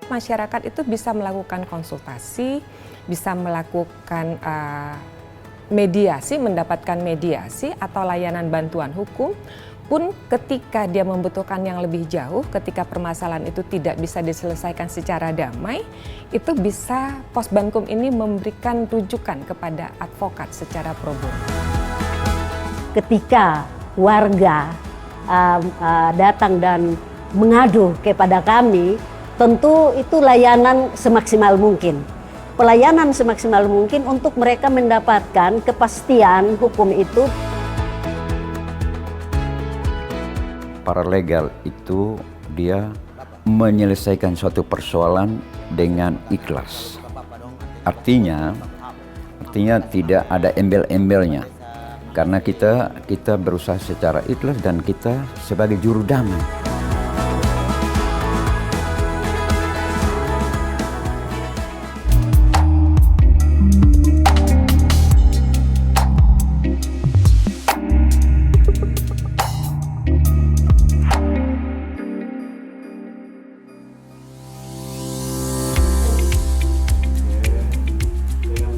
masyarakat itu bisa melakukan konsultasi, bisa melakukan mediasi, mendapatkan mediasi atau layanan bantuan hukum, pun ketika dia membutuhkan yang lebih jauh, ketika permasalahan itu tidak bisa diselesaikan secara damai, itu bisa Posbankum ini memberikan rujukan kepada advokat secara pro bono. Ketika warga datang dan mengadu kepada kami, tentu itu layanan semaksimal mungkin. Pelayanan semaksimal mungkin untuk mereka mendapatkan kepastian hukum itu. Paralegal itu dia menyelesaikan suatu persoalan dengan ikhlas. Artinya tidak ada embel-embelnya. Karena kita berusaha secara ikhlas dan kita sebagai juru damai.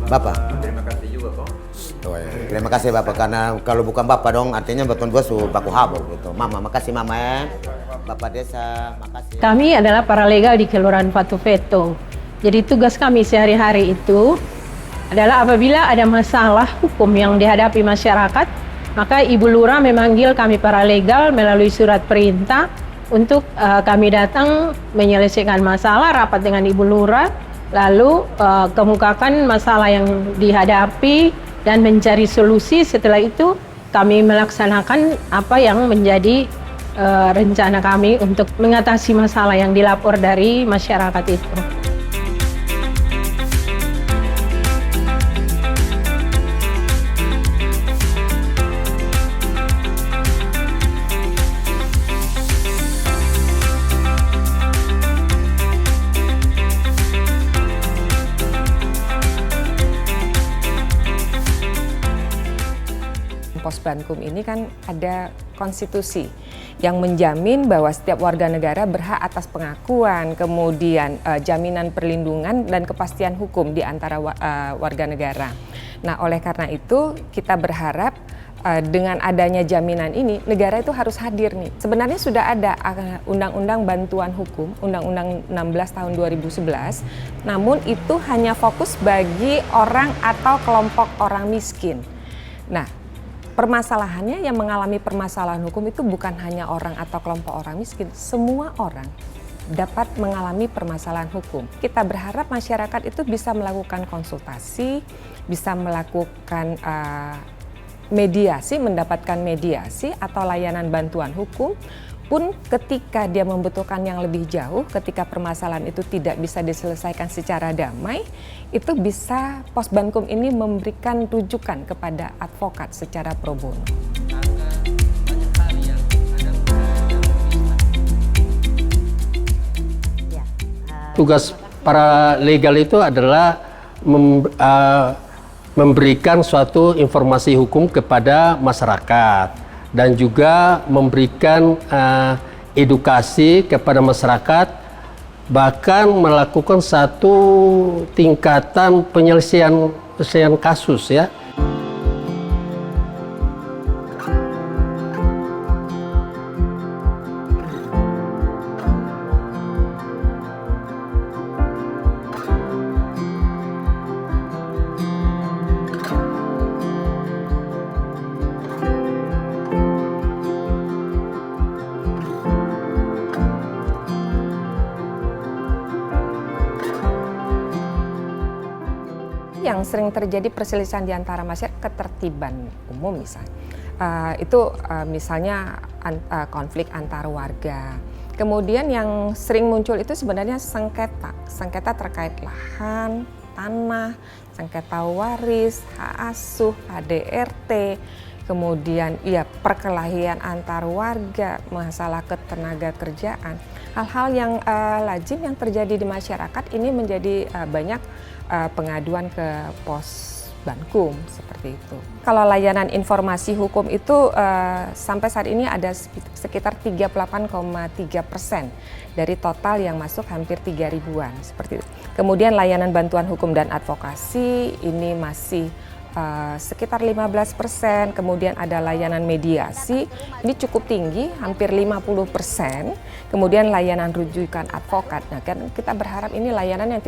Bapak. Terima kasih juga kok. Oh, ya. Terima kasih Bapak, karena kalau bukan Bapak dong artinya betul gua baku habur gitu. Mama, makasih Mama ya. Bapak Desa, makasih. Kami adalah paralegal di Kelurahan Fatufeto. Jadi tugas kami sehari-hari itu adalah apabila ada masalah hukum yang dihadapi masyarakat, maka Ibu Lurah memanggil kami paralegal melalui surat perintah untuk kami datang menyelesaikan masalah, rapat dengan Ibu Lurah, lalu kemukakan masalah yang dihadapi dan mencari solusi. Setelah itu kami melaksanakan apa yang menjadi rencana kami untuk mengatasi masalah yang dilapor dari masyarakat itu. Posbankum ini kan ada konstitusi yang menjamin bahwa setiap warga negara berhak atas pengakuan, kemudian jaminan perlindungan dan kepastian hukum di antara warga negara. Nah, oleh karena itu kita berharap dengan adanya jaminan ini, negara itu harus hadir nih. Sebenarnya sudah ada Undang-Undang Bantuan Hukum, Undang-Undang 16 tahun 2011, namun itu hanya fokus bagi orang atau kelompok orang miskin. Nah, permasalahannya yang mengalami permasalahan hukum itu bukan hanya orang atau kelompok orang miskin, semua orang dapat mengalami permasalahan hukum. Kita berharap masyarakat itu bisa melakukan konsultasi, bisa melakukan mediasi, mendapatkan mediasi atau layanan bantuan hukum, pun ketika dia membutuhkan yang lebih jauh, ketika permasalahan itu tidak bisa diselesaikan secara damai, itu bisa Posbankum ini memberikan rujukan kepada advokat secara pro bono. Tugas para legal itu adalah memberikan suatu informasi hukum kepada masyarakat dan juga memberikan edukasi kepada masyarakat, bahkan melakukan satu tingkatan penyelesaian kasus ya. Yang sering terjadi perselisihan di antara masyarakat, ketertiban umum misalnya. Misalnya konflik antar warga. Kemudian yang sering muncul itu sebenarnya sengketa terkait lahan, tanah, sengketa waris, hak asuh, ADRT, kemudian perkelahian antar warga, masalah ketenaga kerjaan. Hal-hal yang lazim yang terjadi di masyarakat ini menjadi banyak pengaduan ke Posbankum Pusbankum seperti itu. Kalau layanan informasi hukum itu sampai saat ini ada sekitar 38,3% dari total yang masuk hampir 3 ribuan seperti itu. Kemudian layanan bantuan hukum dan advokasi ini masih sekitar 15%, kemudian ada layanan mediasi, ini cukup tinggi, hampir 50%, kemudian layanan rujukan advokat. Nah, kan kita berharap ini layanan yang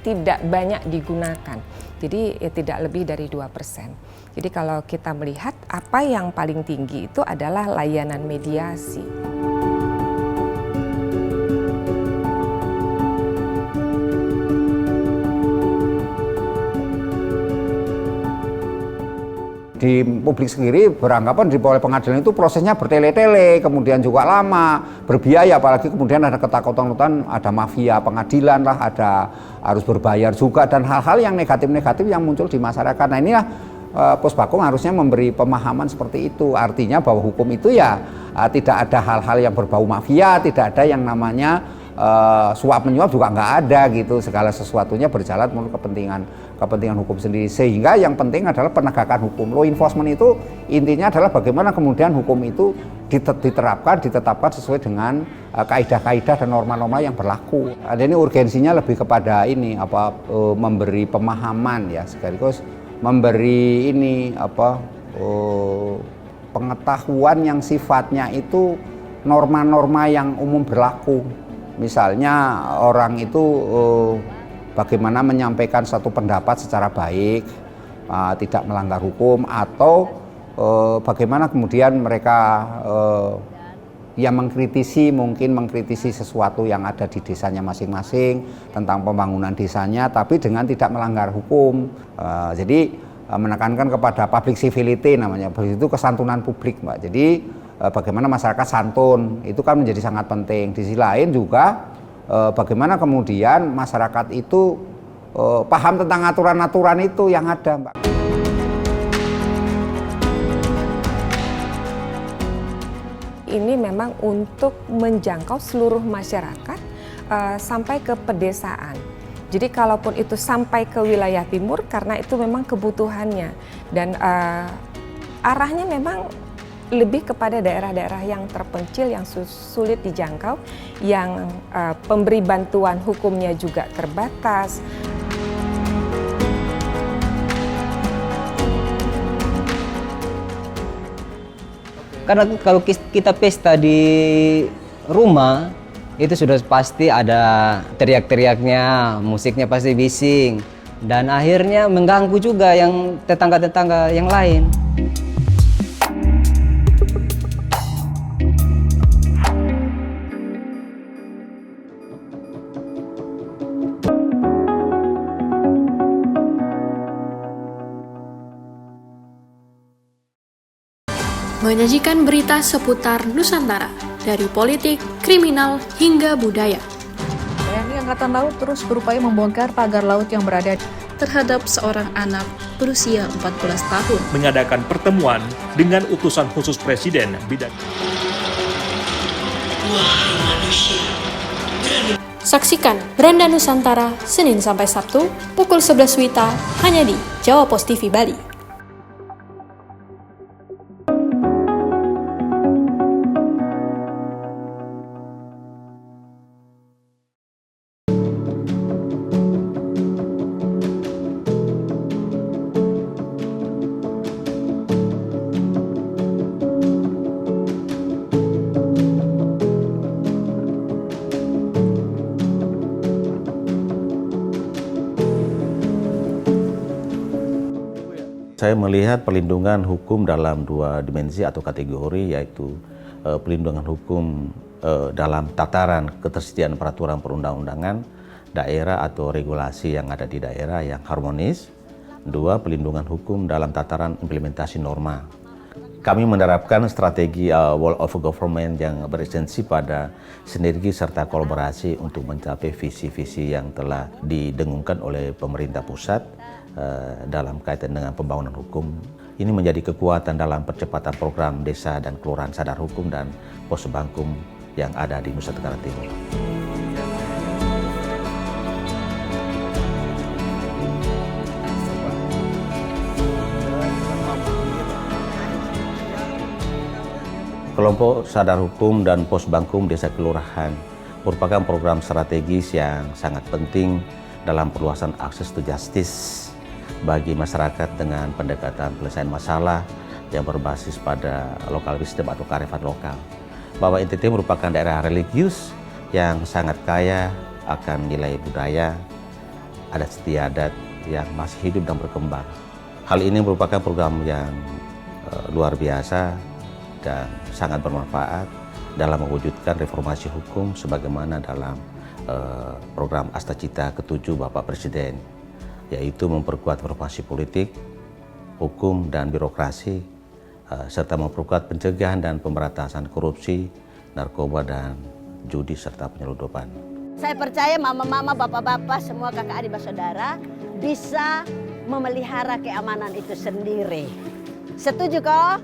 tidak banyak digunakan, jadi tidak lebih dari 2%. Jadi kalau kita melihat apa yang paling tinggi itu adalah layanan mediasi. Di publik sendiri beranggapan di oleh pengadilan itu prosesnya bertele-tele, kemudian juga lama, berbiaya, apalagi kemudian ada ketakutan-ketakutan, ada mafia pengadilan lah, ada harus berbayar juga, dan hal-hal yang negatif-negatif yang muncul di masyarakat. Nah inilah Pusbakum harusnya memberi pemahaman seperti itu, artinya bahwa hukum itu ya tidak ada hal-hal yang berbau mafia, tidak ada yang namanya suap menyuap juga nggak ada gitu, segala sesuatunya berjalan menurut kepentingan hukum sendiri, sehingga yang penting adalah penegakan hukum. Law enforcement itu intinya adalah bagaimana kemudian hukum itu ditetapkan sesuai dengan kaidah-kaidah dan norma-norma yang berlaku. Ada ini urgensinya lebih kepada ini memberi pemahaman ya, sekaligus memberi ini pengetahuan yang sifatnya itu norma-norma yang umum berlaku. Misalnya orang itu bagaimana menyampaikan satu pendapat secara baik, tidak melanggar hukum, atau bagaimana kemudian mereka yang mengkritisi sesuatu yang ada di desanya masing-masing tentang pembangunan desanya, tapi dengan tidak melanggar hukum. Jadi menekankan kepada public civility namanya, itu kesantunan publik, Mbak. Jadi bagaimana masyarakat santun itu kan menjadi sangat penting. Di sisi lain juga bagaimana kemudian masyarakat itu paham tentang aturan-aturan itu yang ada, Mbak. Ini memang untuk menjangkau seluruh masyarakat sampai ke pedesaan. Jadi kalaupun itu sampai ke wilayah timur, karena itu memang kebutuhannya, dan arahnya memang lebih kepada daerah-daerah yang terpencil, yang sulit dijangkau, yang pemberi bantuan hukumnya juga terbatas. Karena kalau kita pesta di rumah, itu sudah pasti ada teriak-teriaknya, musiknya pasti bising, dan akhirnya mengganggu juga yang tetangga-tetangga yang lain. Menyajikan berita seputar Nusantara, dari politik, kriminal, hingga budaya. TNI Angkatan Laut terus berupaya membongkar pagar laut yang berada Terhadap seorang anak berusia 14 tahun. Mengadakan pertemuan dengan utusan khusus Presiden bidang. Saksikan Beranda Nusantara, Senin sampai Sabtu, pukul 11 WITA, hanya di Jawa Pos TV Bali. Saya melihat perlindungan hukum dalam dua dimensi atau kategori, yaitu perlindungan hukum dalam tataran ketersediaan peraturan perundang-undangan daerah atau regulasi yang ada di daerah yang harmonis. Dua, perlindungan hukum dalam tataran implementasi norma. Kami menerapkan strategi whole of government yang beresensi pada sinergi serta kolaborasi untuk mencapai visi-visi yang telah didengungkan oleh pemerintah pusat dalam kaitan dengan pembangunan hukum. Ini menjadi kekuatan dalam percepatan program desa dan kelurahan sadar hukum dan Pusbankum yang ada di Nusa Tenggara Timur. Kelompok Sadar Hukum dan Posbankum Desa Kelurahan merupakan program strategis yang sangat penting dalam perluasan akses to justice bagi masyarakat dengan pendekatan penyelesaian masalah yang berbasis pada lokal wisdom atau kearifan lokal. Bahwa NTT merupakan daerah religius yang sangat kaya akan nilai budaya, adat istiadat yang masih hidup dan berkembang. Hal ini merupakan program yang luar biasa dan sangat bermanfaat dalam mewujudkan reformasi hukum sebagaimana dalam program Astacita ke-7 Bapak Presiden, yaitu memperkuat reformasi politik, hukum, dan birokrasi, serta memperkuat pencegahan dan pemberantasan korupsi, narkoba, dan judi, serta penyeludupan. Saya percaya mama-mama, bapak-bapak, semua kakak adik bersaudara bisa memelihara keamanan itu sendiri. Setuju kok?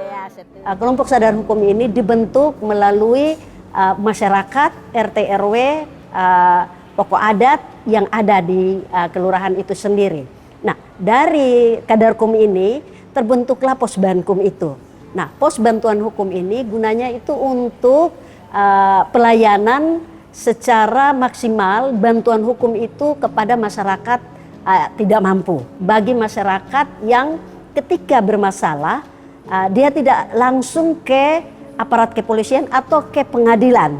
Ya, setuju. Kelompok Sadar Hukum ini dibentuk melalui masyarakat, RT RW, pokok adat yang ada di kelurahan itu sendiri. Nah, dari Kadarkum ini terbentuklah Posbankum itu. Nah, pos bantuan hukum ini gunanya itu untuk pelayanan secara maksimal bantuan hukum itu kepada masyarakat tidak mampu. Bagi masyarakat yang ketika bermasalah, dia tidak langsung ke aparat kepolisian atau ke pengadilan.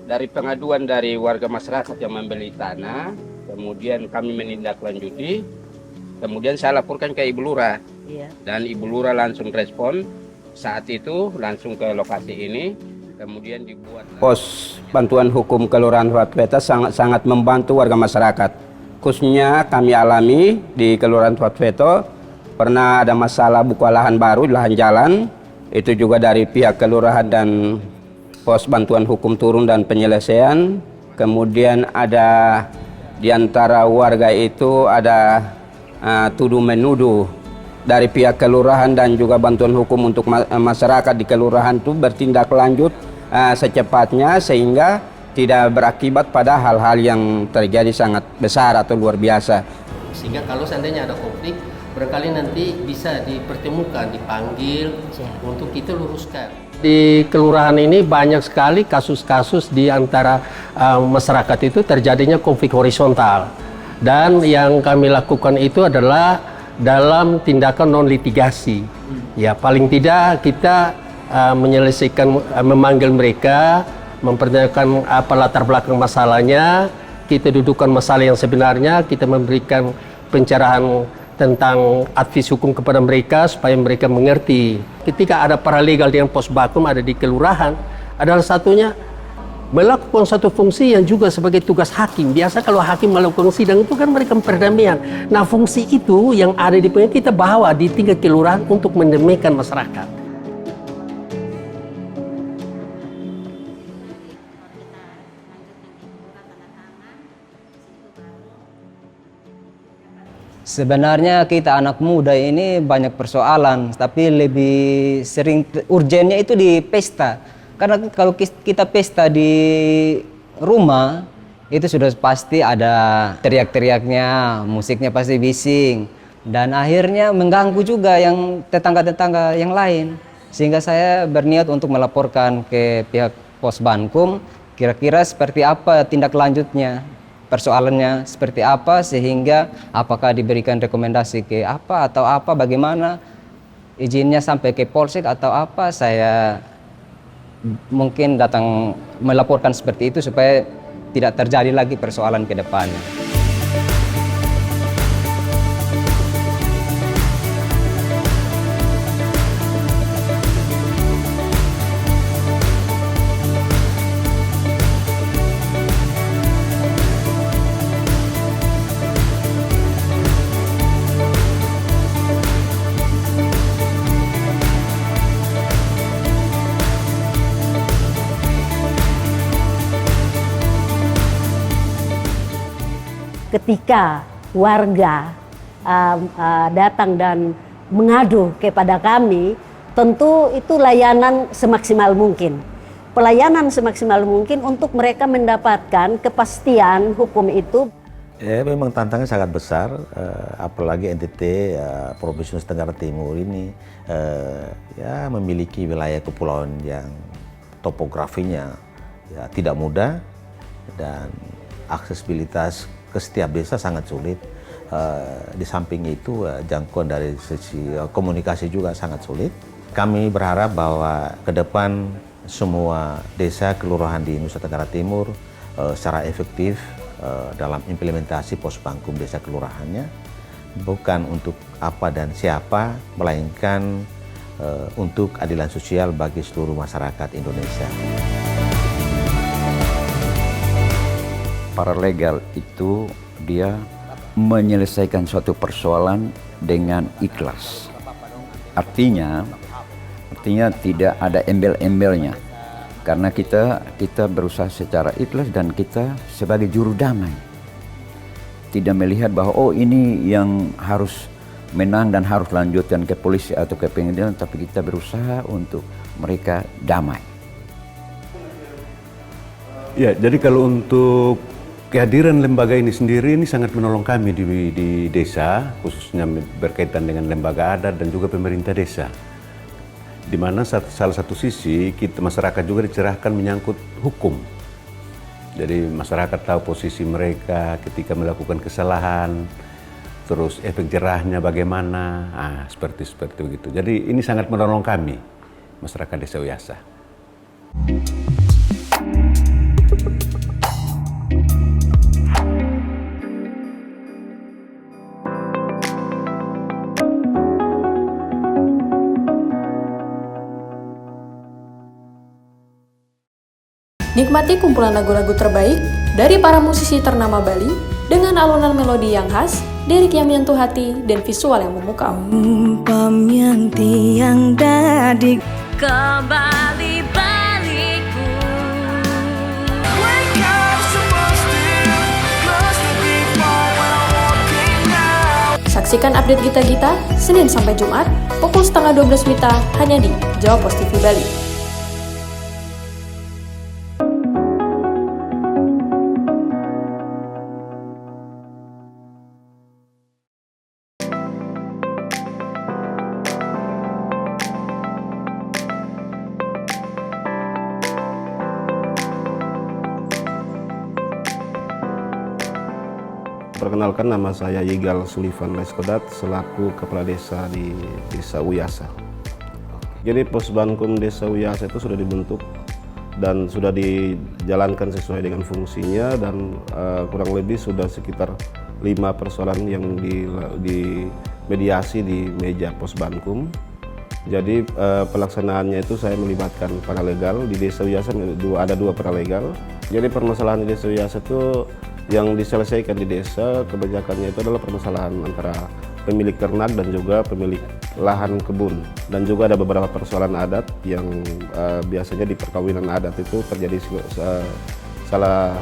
Dari pengaduan dari warga masyarakat yang membeli tanah, kemudian kami menindaklanjuti, kemudian saya laporkan ke Ibu Lurah. Iya. Dan Ibu Lurah langsung respon, saat itu langsung ke lokasi ini, kemudian dibuat pos bantuan hukum Kelurahan Tuatweta sangat membantu warga masyarakat. Khususnya kami alami di Kelurahan Tuatweta, pernah ada masalah buka lahan baru, lahan jalan, itu juga dari pihak kelurahan dan pos bantuan hukum turun dan penyelesaian. Kemudian ada di antara warga itu ada tuduh menuduh dari pihak kelurahan dan juga bantuan hukum untuk masyarakat di kelurahan itu bertindak lanjut secepatnya sehingga tidak berakibat pada hal-hal yang terjadi sangat besar atau luar biasa. Sehingga kalau seandainya ada konflik, barangkali nanti bisa dipertemukan, dipanggil untuk kita luruskan. Di kelurahan ini banyak sekali kasus-kasus di antara masyarakat itu terjadinya konflik horizontal. Dan yang kami lakukan itu adalah dalam tindakan non-litigasi. Ya, paling tidak kita menyelesaikan, memanggil mereka, mempertanyakan apa latar belakang masalahnya, kita dudukkan masalah yang sebenarnya, kita memberikan pencerahan tentang advis hukum kepada mereka supaya mereka mengerti. Ketika ada paralegal dengan posbankum ada di kelurahan, adalah satunya melakukan satu fungsi yang juga sebagai tugas hakim. Biasa kalau hakim melakukan sidang itu kan mereka perdamaian. Nah, fungsi itu yang ada di kita bawa di tingkat kelurahan untuk mendamaikan masyarakat. Sebenarnya kita anak muda ini banyak persoalan, tapi lebih sering urgennya itu di pesta. Karena kalau kita pesta di rumah, itu sudah pasti ada teriak-teriaknya, musiknya pasti bising. Dan akhirnya mengganggu juga yang tetangga-tetangga yang lain. Sehingga saya berniat untuk melaporkan ke pihak Posbankum, kira-kira seperti apa tindak lanjutnya. Persoalannya seperti apa sehingga apakah diberikan rekomendasi ke apa atau apa, bagaimana izinnya sampai ke polsek atau apa. Saya mungkin datang melaporkan seperti itu supaya tidak terjadi lagi persoalan ke depannya. Ketika warga datang dan mengadu kepada kami, tentu itu layanan semaksimal mungkin. Pelayanan semaksimal mungkin untuk mereka mendapatkan kepastian hukum itu. Memang tantangannya sangat besar, apalagi NTT Provinsi Nusa Tenggara Timur ini ya memiliki wilayah kepulauan yang topografinya ya tidak mudah dan aksesibilitas ke setiap desa sangat sulit. Di samping itu jangkauan dari sisi komunikasi juga sangat sulit. Kami berharap bahwa ke depan semua desa kelurahan di Nusa Tenggara Timur secara efektif dalam implementasi Posbankum desa kelurahannya, bukan untuk apa dan siapa, melainkan untuk keadilan sosial bagi seluruh masyarakat Indonesia. Paralegal itu dia menyelesaikan suatu persoalan dengan ikhlas. Artinya tidak ada embel-embelnya. Karena kita berusaha secara ikhlas dan kita sebagai juru damai. Tidak melihat bahwa ini yang harus menang dan harus lanjutkan ke polisi atau ke pengadilan, tapi kita berusaha untuk mereka damai. Ya, jadi kalau untuk kehadiran lembaga ini sendiri ini sangat menolong kami di desa, khususnya berkaitan dengan lembaga adat dan juga pemerintah desa. Di mana salah satu sisi kita masyarakat juga dicerahkan menyangkut hukum. Jadi masyarakat tahu posisi mereka ketika melakukan kesalahan, terus efek jerahnya bagaimana, seperti begitu. Jadi ini sangat menolong kami, masyarakat Desa Uyasa. Nikmati kumpulan lagu-lagu terbaik dari para musisi ternama Bali dengan alunan melodi yang khas, lirik yang menyentuh hati, dan visual yang memukau. Umpam yang tiang dadik kembali baliku. Saksikan update Gita-Gita Senin sampai Jumat pukul 11:30 WITA hanya di Jawa Pos TV Bali. Perkenalkan, nama saya Yigal Sullivan Leskodat selaku Kepala Desa di Desa Uyasa. Jadi Posbankum Desa Uyasa itu sudah dibentuk dan sudah dijalankan sesuai dengan fungsinya dan kurang lebih sudah sekitar 5 persoalan yang dimediasi di meja Posbankum. Jadi pelaksanaannya itu saya melibatkan paralegal. Di Desa Uyasa ada 2 paralegal. Jadi permasalahan di Desa Uyasa itu yang diselesaikan di desa kebanyakannya itu adalah permasalahan antara pemilik ternak dan juga pemilik lahan kebun, dan juga ada beberapa persoalan adat yang biasanya di perkawinan adat itu terjadi salah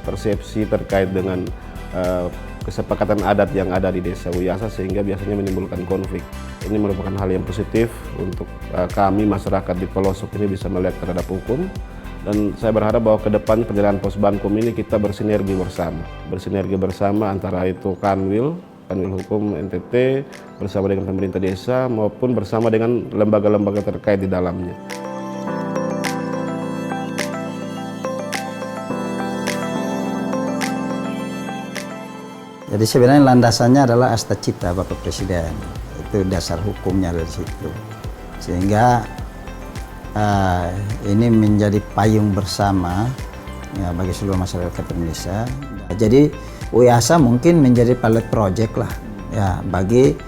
persepsi terkait dengan kesepakatan adat yang ada di Desa Uyasa sehingga biasanya menimbulkan konflik. Ini merupakan hal yang positif untuk kami masyarakat di pelosok ini bisa melihat terhadap hukum. Dan saya berharap bahwa ke depan perjalanan Posbankum ini kita bersinergi bersama antara itu Kanwil Hukum NTT bersama dengan pemerintah desa maupun bersama dengan lembaga-lembaga terkait di dalamnya. Jadi sebenarnya landasannya adalah Asta Cipta Bapak Presiden, itu dasar hukumnya dari situ, sehingga ini menjadi payung bersama ya, bagi seluruh masyarakat Indonesia. Jadi Uyasa mungkin menjadi pilot project lah ya bagi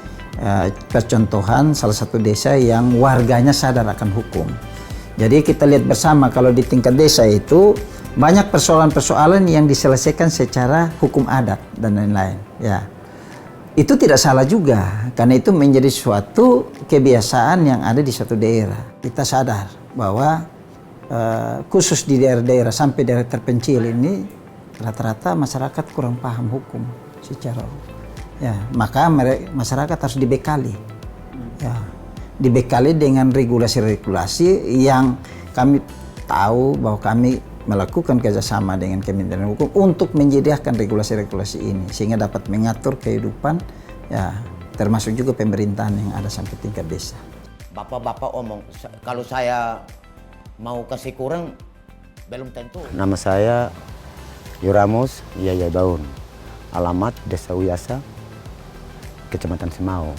percontohan salah satu desa yang warganya sadar akan hukum. Jadi kita lihat bersama kalau di tingkat desa itu banyak persoalan-persoalan yang diselesaikan secara hukum adat dan lain-lain ya. Itu tidak salah juga, karena itu menjadi suatu kebiasaan yang ada di suatu daerah. Kita sadar bahwa khusus di daerah-daerah sampai daerah terpencil ini rata-rata masyarakat kurang paham hukum secara ya, maka masyarakat harus dibekali ya, dibekali dengan regulasi-regulasi yang kami tahu bahwa kami melakukan kerjasama dengan Kementerian Hukum untuk menyediakan regulasi-regulasi ini sehingga dapat mengatur kehidupan ya termasuk juga pemerintahan yang ada sampai tingkat desa. Bapak-bapak omong kalau saya mau kasih kurang belum tentu. Nama saya Yuramus Yaya Daun, alamat Desa Uyasa, Kecamatan Semau.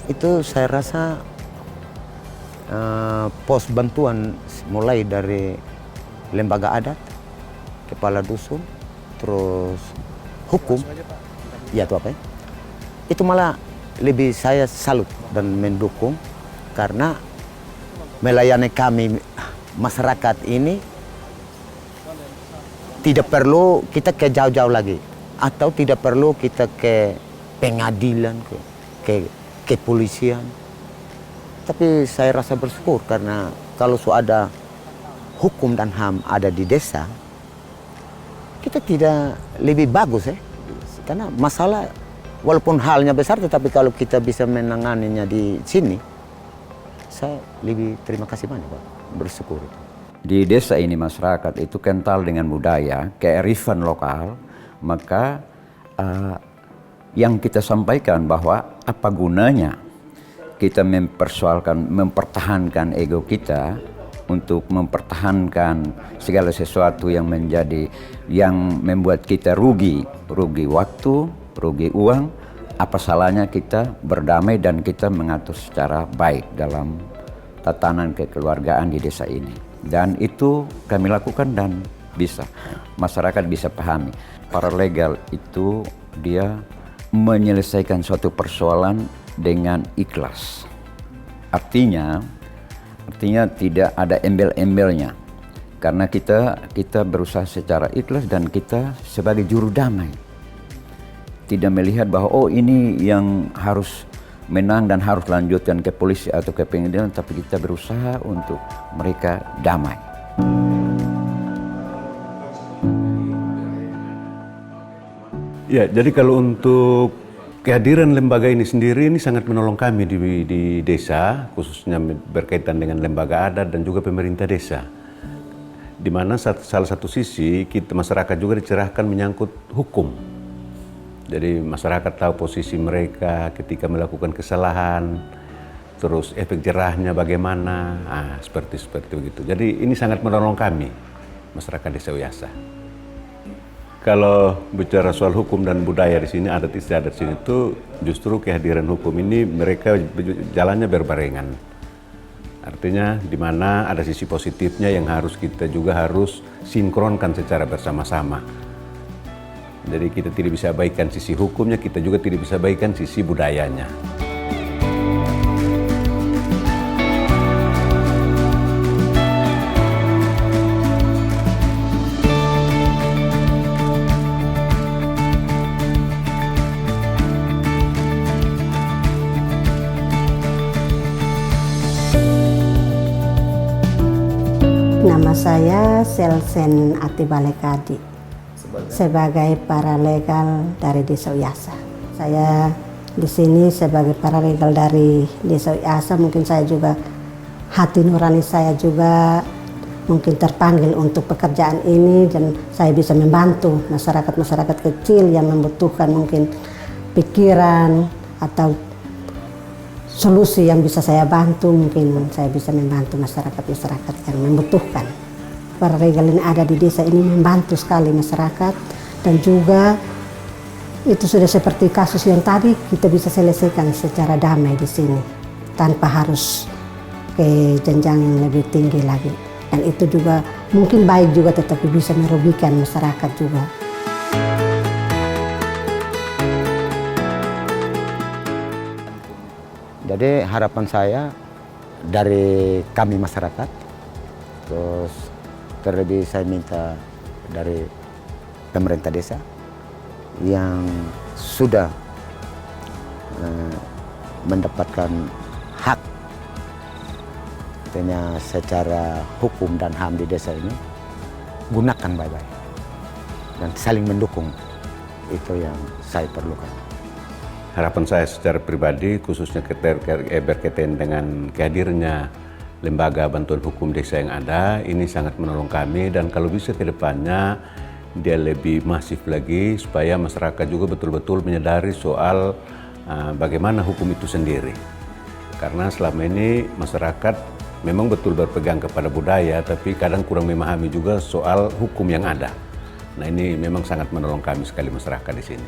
Itu saya rasa pos bantuan mulai dari lembaga adat, kepala dusun, terus hukum, ya itu apa ya? Itu malah lebih saya salut dan mendukung karena melayani kami masyarakat ini tidak perlu kita ke jauh-jauh lagi atau tidak perlu kita ke pengadilan, ke kepolisian. Tapi saya rasa bersyukur karena kalau ada hukum dan HAM ada di desa, kita tidak lebih bagus ya. Karena masalah walaupun halnya besar, tetapi kalau kita bisa menanganinya di sini, saya lebih terima kasih banyak Pak, bersyukur. Di desa ini masyarakat itu kental dengan budaya, kearifan lokal, maka yang kita sampaikan bahwa apa gunanya kita mempertahankan ego kita untuk mempertahankan segala sesuatu yang membuat kita rugi waktu, rugi uang. Apa salahnya kita berdamai dan kita mengatur secara baik dalam tatanan kekeluargaan di desa ini. Dan itu kami lakukan dan masyarakat bisa pahami. Paralegal itu dia menyelesaikan suatu persoalan dengan ikhlas. Artinya tidak ada embel-embelnya. Karena kita berusaha secara ikhlas dan kita sebagai juru damai. Tidak melihat bahwa ini yang harus menang dan harus lanjutkan ke polisi atau ke pengadilan, tapi kita berusaha untuk mereka damai. Ya, jadi kalau untuk kehadiran lembaga ini sendiri ini sangat menolong kami di desa, khususnya berkaitan dengan lembaga adat dan juga pemerintah desa. Di mana salah satu sisi kita masyarakat juga dicerahkan menyangkut hukum. Jadi masyarakat tahu posisi mereka ketika melakukan kesalahan, terus efek jerahnya bagaimana, seperti begitu. Jadi ini sangat menolong kami, masyarakat Desa Uyasa. Kalau bicara soal hukum dan budaya di sini, adat istiadat sini itu justru kehadiran hukum ini mereka jalannya berbarengan. Artinya di mana ada sisi positifnya yang kita juga harus sinkronkan secara bersama-sama. Jadi kita tidak bisa abaikan sisi hukumnya, kita juga tidak bisa abaikan sisi budayanya. Nama saya Selsen Atibalekadi sebagai paralegal dari Desa Uyasa. Saya di sini sebagai paralegal dari Desa Uyasa, mungkin saya juga hati nurani saya juga mungkin terpanggil untuk pekerjaan ini dan saya bisa membantu masyarakat kecil yang membutuhkan mungkin pikiran atau solusi yang bisa saya bantu, mungkin saya bisa membantu masyarakat yang membutuhkan. Paralegal ini ada di desa ini membantu sekali masyarakat dan juga itu sudah seperti kasus yang tadi kita bisa selesaikan secara damai di sini tanpa harus ke jenjang yang lebih tinggi lagi. Dan itu juga mungkin baik juga tetapi bisa merugikan masyarakat juga. Jadi harapan saya dari kami masyarakat, terus terlebih saya minta dari pemerintah desa yang sudah mendapatkan hak secara hukum dan HAM di desa ini, gunakan baik-baik dan saling mendukung. Itu yang saya perlukan. Harapan saya secara pribadi khususnya berkaitan dengan kehadirannya lembaga bantuan hukum desa yang ada ini sangat menolong kami, dan kalau bisa ke depannya dia lebih masif lagi supaya masyarakat juga betul-betul menyadari soal bagaimana hukum itu sendiri. Karena selama ini masyarakat memang betul berpegang kepada budaya, tapi kadang kurang memahami juga soal hukum yang ada. Nah, ini memang sangat menolong kami sekali masyarakat di sini.